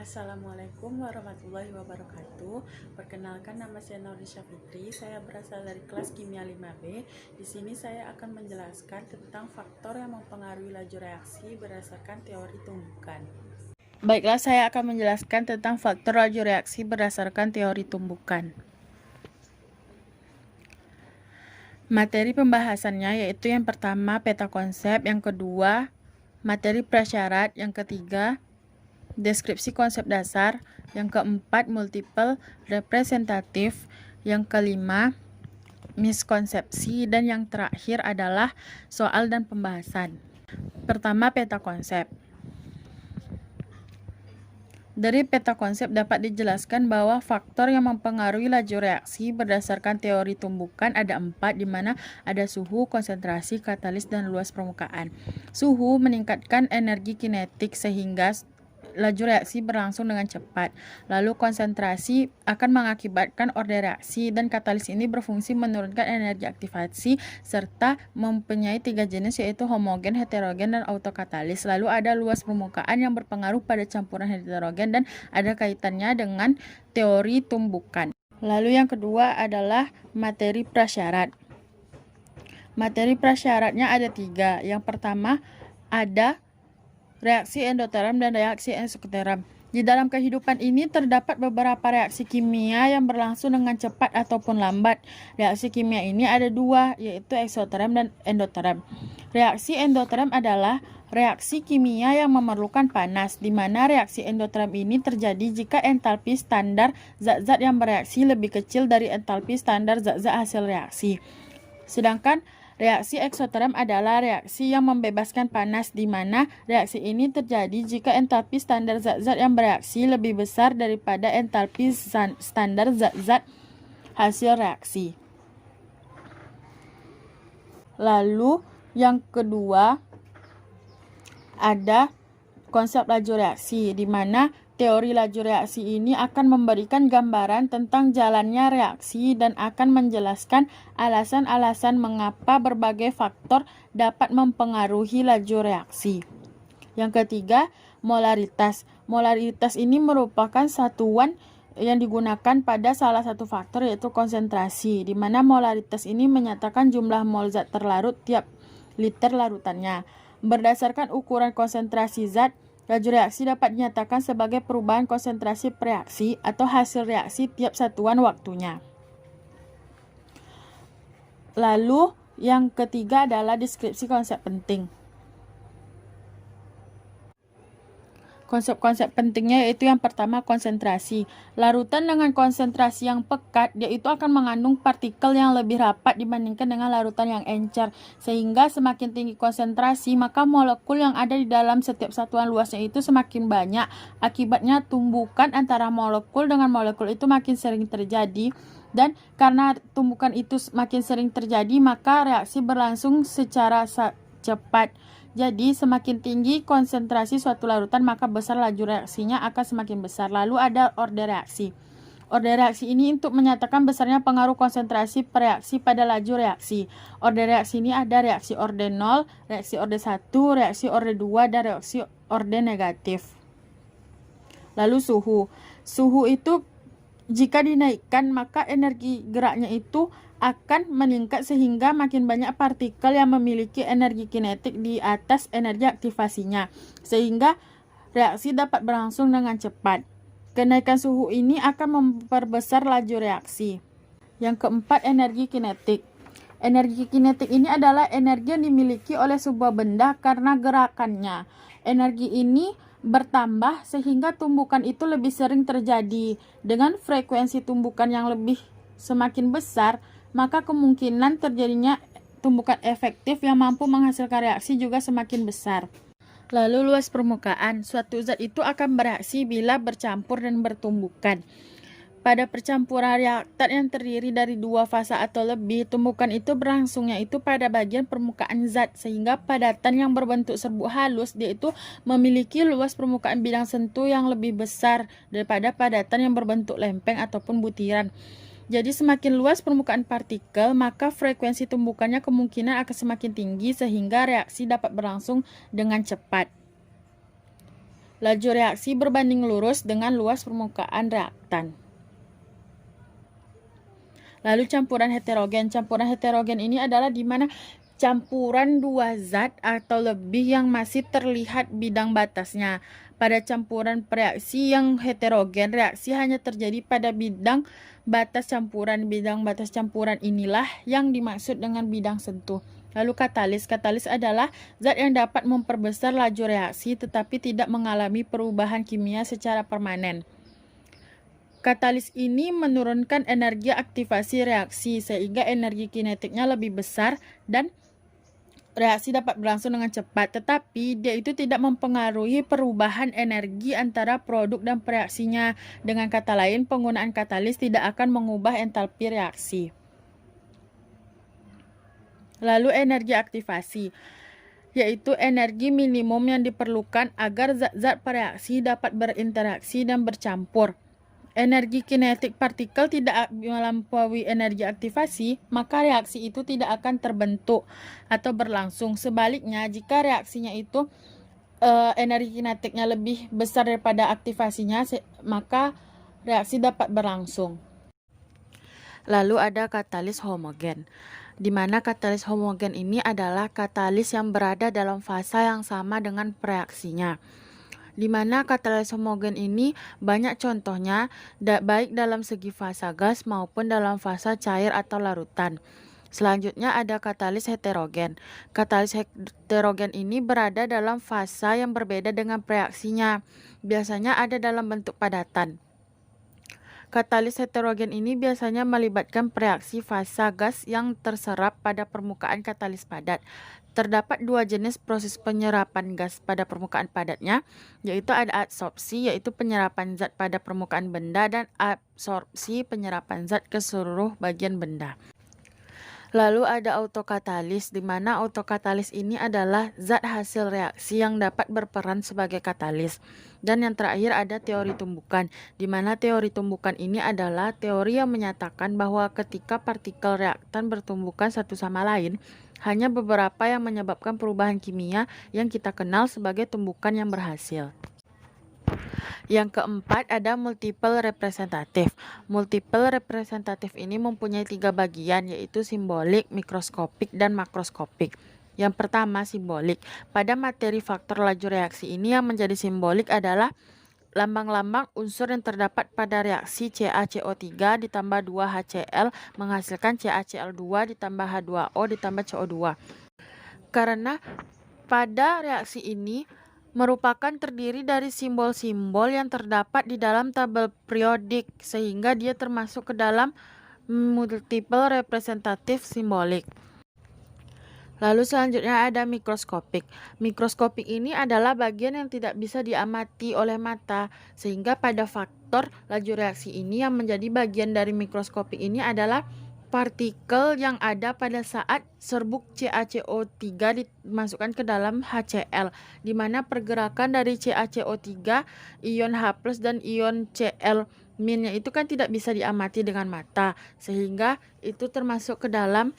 Assalamualaikum warahmatullahi wabarakatuh. Perkenalkan, nama saya Naurisha Fitri. Saya berasal dari kelas Kimia 5B. Di sini saya akan menjelaskan tentang faktor yang mempengaruhi laju reaksi berdasarkan teori tumbukan. Baiklah, saya akan menjelaskan tentang faktor laju reaksi berdasarkan teori tumbukan. Materi pembahasannya yaitu yang pertama peta konsep, yang kedua materi prasyarat, yang ketiga deskripsi konsep dasar, yang keempat multiple representatif, yang kelima miskonsepsi, dan yang terakhir adalah soal dan pembahasan. Pertama, peta konsep. Dari peta konsep dapat dijelaskan bahwa faktor yang mempengaruhi laju reaksi berdasarkan teori tumbukan ada 4, di mana ada suhu, konsentrasi, katalis, dan luas permukaan. Suhu meningkatkan energi kinetik sehingga laju reaksi berlangsung dengan cepat. Lalu konsentrasi akan mengakibatkan orde reaksi, dan katalis ini berfungsi menurunkan energi aktivasi serta mempunyai 3 jenis yaitu homogen, heterogen, dan autokatalis. Lalu ada luas permukaan yang berpengaruh pada campuran heterogen dan ada kaitannya dengan teori tumbukan. Lalu yang kedua adalah materi prasyarat. Materi prasyaratnya ada 3. Yang pertama ada reaksi endoterm dan reaksi eksoterm. Di dalam kehidupan ini terdapat beberapa reaksi kimia yang berlangsung dengan cepat ataupun lambat. Reaksi kimia ini ada 2, yaitu eksoterm dan endoterm. Reaksi endoterm adalah reaksi kimia yang memerlukan panas, di mana reaksi endoterm ini terjadi jika entalpi standar zat-zat yang bereaksi lebih kecil dari entalpi standar zat-zat hasil reaksi. Sedangkan reaksi eksoterm adalah reaksi yang membebaskan panas, di mana reaksi ini terjadi jika entalpi standar zat-zat yang bereaksi lebih besar daripada entalpi standar zat-zat hasil reaksi. Lalu yang kedua ada konsep laju reaksi, di mana teori laju reaksi ini akan memberikan gambaran tentang jalannya reaksi dan akan menjelaskan alasan-alasan mengapa berbagai faktor dapat mempengaruhi laju reaksi. Yang ketiga, molaritas. Molaritas ini merupakan satuan yang digunakan pada salah satu faktor yaitu konsentrasi, di mana molaritas ini menyatakan jumlah mol zat terlarut tiap liter larutannya. Berdasarkan ukuran konsentrasi zat, laju reaksi dapat dinyatakan sebagai perubahan konsentrasi reaksi atau hasil reaksi tiap satuan waktunya. Lalu yang ketiga adalah deskripsi konsep penting. Konsep-konsep pentingnya yaitu yang pertama konsentrasi. Larutan dengan konsentrasi yang pekat, dia itu akan mengandung partikel yang lebih rapat dibandingkan dengan larutan yang encer. Sehingga semakin tinggi konsentrasi, maka molekul yang ada di dalam setiap satuan luasnya itu semakin banyak. Akibatnya tumbukan antara molekul dengan molekul itu makin sering terjadi. Dan karena tumbukan itu makin sering terjadi, maka reaksi berlangsung secara cepat. Jadi semakin tinggi konsentrasi suatu larutan, maka besar laju reaksinya akan semakin besar. Lalu ada orde reaksi. Orde reaksi ini untuk menyatakan besarnya pengaruh konsentrasi reaksi pada laju reaksi. Orde reaksi ini ada reaksi orde 0, reaksi orde 1, reaksi orde 2, dan reaksi orde negatif. Lalu suhu. Suhu itu jika dinaikkan, maka energi geraknya itu akan meningkat sehingga makin banyak partikel yang memiliki energi kinetik di atas energi aktivasinya, sehingga reaksi dapat berlangsung dengan cepat. Kenaikan suhu ini akan memperbesar laju reaksi. Yang keempat, energi kinetik. Energi kinetik ini adalah energi yang dimiliki oleh sebuah benda karena gerakannya. Energi ini bertambah sehingga tumbukan itu lebih sering terjadi. Dengan frekuensi tumbukan yang lebih semakin besar, maka kemungkinan terjadinya tumbukan efektif yang mampu menghasilkan reaksi juga semakin besar. Lalu luas permukaan. Suatu zat itu akan bereaksi bila bercampur dan bertumbukan. Pada percampuran reaktan yang terdiri dari 2 fasa atau lebih, tumbukan itu berlangsungnya itu pada bagian permukaan zat, sehingga padatan yang berbentuk serbuk halus dia itu memiliki luas permukaan bidang sentuh yang lebih besar daripada padatan yang berbentuk lempeng ataupun butiran. Jadi semakin luas permukaan partikel, maka frekuensi tumbukannya kemungkinan akan semakin tinggi sehingga reaksi dapat berlangsung dengan cepat. laju reaksi berbanding lurus dengan luas permukaan reaktan. Lalu campuran heterogen. Campuran heterogen ini adalah di mana campuran dua zat atau lebih yang masih terlihat bidang batasnya. Pada campuran reaksi yang heterogen, reaksi hanya terjadi pada bidang batas campuran. Bidang batas campuran inilah yang dimaksud dengan bidang sentuh. Lalu katalis. Katalis adalah zat yang dapat memperbesar laju reaksi tetapi tidak mengalami perubahan kimia secara permanen. Katalis ini menurunkan energi aktivasi reaksi sehingga energi kinetiknya lebih besar dan reaksi dapat berlangsung dengan cepat, tetapi dia itu tidak mempengaruhi perubahan energi antara produk dan reaksinya. Dengan kata lain, penggunaan katalis tidak akan mengubah entalpi reaksi. Lalu energi aktivasi, yaitu energi minimum yang diperlukan agar zat-zat bereaksi dapat berinteraksi dan bercampur. Energi kinetik partikel tidak melampaui energi aktivasi, maka reaksi itu tidak akan terbentuk atau berlangsung. Sebaliknya, jika reaksinya itu energi kinetiknya lebih besar daripada aktivasinya, maka reaksi dapat berlangsung. Lalu ada katalis homogen, di mana katalis homogen ini adalah katalis yang berada dalam fasa yang sama dengan reaksinya. Di mana katalis homogen ini banyak contohnya, baik dalam segi fasa gas maupun dalam fasa cair atau larutan. Selanjutnya ada katalis heterogen. Katalis heterogen ini berada dalam fasa yang berbeda dengan reaksinya. Biasanya ada dalam bentuk padatan. Katalis heterogen ini biasanya melibatkan reaksi fasa gas yang terserap pada permukaan katalis padat. Terdapat dua jenis proses penyerapan gas pada permukaan padatnya, yaitu ada adsorpsi, yaitu penyerapan zat pada permukaan benda, dan absorpsi, penyerapan zat ke seluruh bagian benda. Lalu ada autokatalis, di mana autokatalis ini adalah zat hasil reaksi yang dapat berperan sebagai katalis. Dan yang terakhir ada teori tumbukan, di mana teori tumbukan ini adalah teori yang menyatakan bahwa ketika partikel reaktan bertumbukan satu sama lain, hanya beberapa yang menyebabkan perubahan kimia yang kita kenal sebagai tumbukan yang berhasil. Yang keempat ada multiple representatif. Multiple representatif ini mempunyai 3 bagian, yaitu simbolik, mikroskopik, dan makroskopik. Yang pertama simbolik. Pada materi faktor laju reaksi ini yang menjadi simbolik adalah lambang-lambang unsur yang terdapat pada reaksi CaCO3 ditambah 2HCl menghasilkan CaCl2 ditambah H2O ditambah CO2. Karena pada reaksi ini merupakan terdiri dari simbol-simbol yang terdapat di dalam tabel periodik, sehingga dia termasuk ke dalam multiple representatif simbolik. Lalu selanjutnya ada mikroskopik. Mikroskopik ini adalah bagian yang tidak bisa diamati oleh mata, sehingga pada faktor laju reaksi ini yang menjadi bagian dari mikroskopik ini adalah partikel yang ada pada saat serbuk CaCO3 dimasukkan ke dalam HCl, di mana pergerakan dari CaCO3, ion H+ dan ion Cl- nya itu kan tidak bisa diamati dengan mata, sehingga itu termasuk ke dalam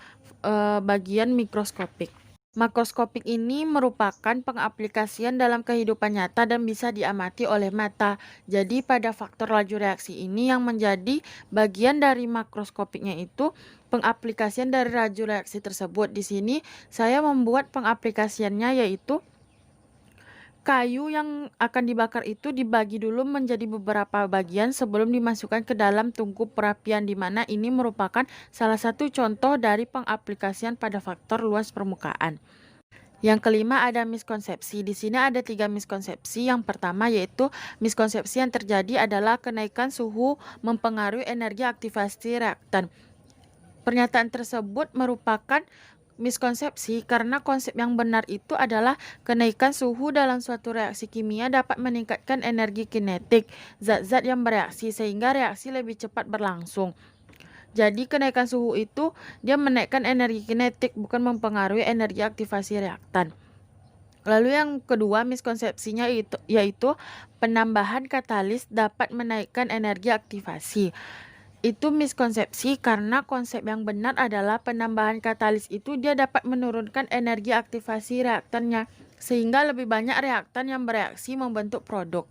bagian mikroskopik. Makroskopik ini merupakan pengaplikasian dalam kehidupan nyata dan bisa diamati oleh mata. Jadi pada faktor laju reaksi ini yang menjadi bagian dari makroskopiknya itu pengaplikasian dari laju reaksi tersebut. Di sini saya membuat pengaplikasiannya, yaitu kayu yang akan dibakar itu dibagi dulu menjadi beberapa bagian sebelum dimasukkan ke dalam tungku perapian, di mana ini merupakan salah satu contoh dari pengaplikasian pada faktor luas permukaan. Yang kelima ada miskonsepsi. Di sini ada 3 miskonsepsi. Yang pertama yaitu miskonsepsi yang terjadi adalah kenaikan suhu mempengaruhi energi aktivasi reaktan. Pernyataan tersebut merupakan miskonsepsi karena konsep yang benar itu adalah kenaikan suhu dalam suatu reaksi kimia dapat meningkatkan energi kinetik zat-zat yang bereaksi sehingga reaksi lebih cepat berlangsung. Jadi kenaikan suhu itu dia menaikkan energi kinetik, bukan mempengaruhi energi aktivasi reaktan. Lalu yang kedua miskonsepsinya yaitu penambahan katalis dapat menaikkan energi aktivasi. Itu miskonsepsi karena konsep yang benar adalah penambahan katalis itu dia dapat menurunkan energi aktivasi reaktannya. sehingga lebih banyak reaktan yang bereaksi membentuk produk.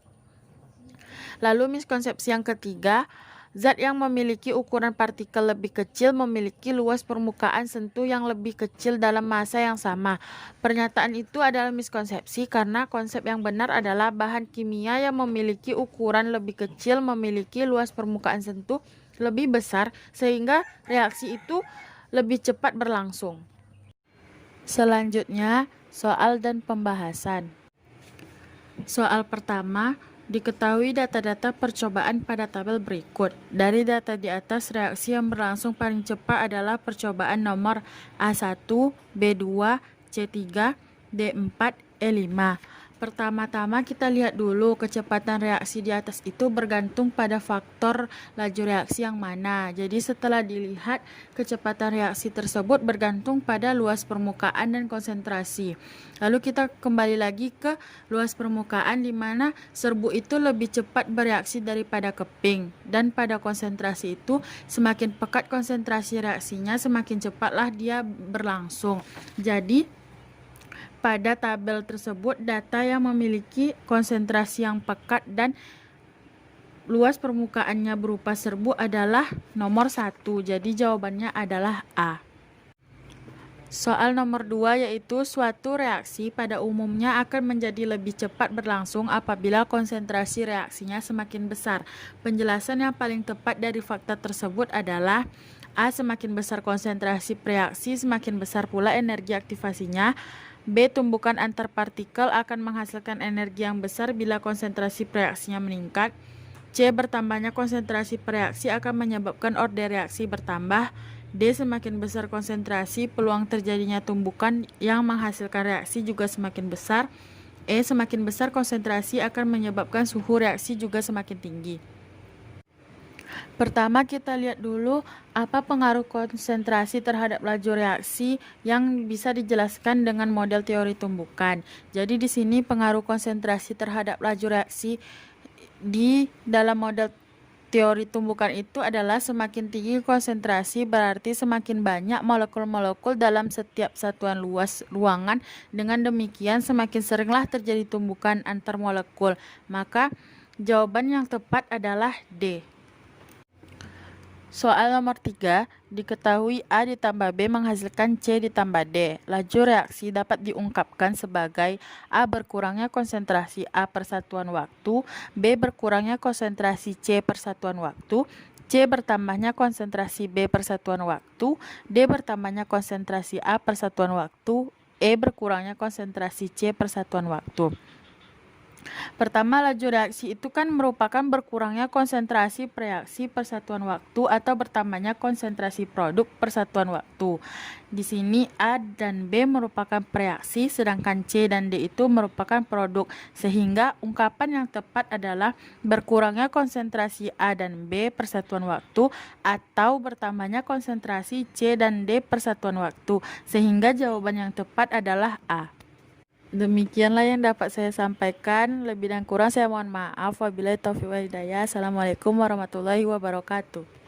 Lalu miskonsepsi yang ketiga, zat yang memiliki ukuran partikel lebih kecil memiliki luas permukaan sentuh yang lebih kecil dalam masa yang sama. Pernyataan itu adalah miskonsepsi karena konsep yang benar adalah bahan kimia yang memiliki ukuran lebih kecil memiliki luas permukaan sentuh lebih besar sehingga reaksi itu lebih cepat berlangsung. Selanjutnya, soal dan pembahasan. Soal pertama, diketahui data-data percobaan pada tabel berikut. Dari data di atas, reaksi yang berlangsung paling cepat adalah percobaan nomor A1, B2, C3, D4, E5. Pertama-tama kita lihat dulu kecepatan reaksi di atas itu bergantung pada faktor laju reaksi yang mana. Jadi setelah dilihat kecepatan reaksi tersebut bergantung pada luas permukaan dan konsentrasi. Lalu kita kembali lagi ke luas permukaan di mana serbuk itu lebih cepat bereaksi daripada keping. Dan pada konsentrasi itu semakin pekat konsentrasi reaksinya semakin cepatlah dia berlangsung. Jadi pada tabel tersebut, data yang memiliki konsentrasi yang pekat dan luas permukaannya berupa serbuk adalah nomor 1. Jadi jawabannya adalah A. Soal nomor 2 yaitu suatu reaksi pada umumnya akan menjadi lebih cepat berlangsung apabila konsentrasi reaksinya semakin besar. Penjelasan yang paling tepat dari fakta tersebut adalah A. Semakin besar konsentrasi reaksi, semakin besar pula energi aktivasinya. B. Tumbukan antar partikel akan menghasilkan energi yang besar bila konsentrasi reaksinya meningkat. C. Bertambahnya konsentrasi reaksi akan menyebabkan order reaksi bertambah. D. Semakin besar konsentrasi, peluang terjadinya tumbukan yang menghasilkan reaksi juga semakin besar. E. Semakin besar konsentrasi akan menyebabkan suhu reaksi juga semakin tinggi. Pertama kita lihat dulu apa pengaruh konsentrasi terhadap laju reaksi yang bisa dijelaskan dengan model teori tumbukan. Jadi di sini pengaruh konsentrasi terhadap laju reaksi di dalam model teori tumbukan itu adalah semakin tinggi konsentrasi berarti semakin banyak molekul-molekul dalam setiap satuan luas ruangan. Dengan demikian semakin seringlah terjadi tumbukan antar molekul. Maka jawaban yang tepat adalah D. Soal nomor 3, diketahui A ditambah B menghasilkan C ditambah D. Laju reaksi dapat diungkapkan sebagai A. Berkurangnya konsentrasi A per satuan waktu, B. Berkurangnya konsentrasi C per satuan waktu, C. Bertambahnya konsentrasi B per satuan waktu, D. Bertambahnya konsentrasi A per satuan waktu, E. Berkurangnya konsentrasi C per satuan waktu. Pertama, laju reaksi itu kan merupakan berkurangnya konsentrasi reaksi per satuan waktu atau bertambahnya konsentrasi produk per satuan waktu. Di sini A dan B merupakan reaksi, sedangkan C dan D itu merupakan produk. Sehingga ungkapan yang tepat adalah berkurangnya konsentrasi A dan B per satuan waktu atau bertambahnya konsentrasi C dan D per satuan waktu. Sehingga jawaban yang tepat adalah A. Demikianlah yang dapat saya sampaikan. Lebih dan kurang saya mohon maaf. Wabillahi taufiq wal hidayah. Assalamualaikum warahmatullahi wabarakatuh.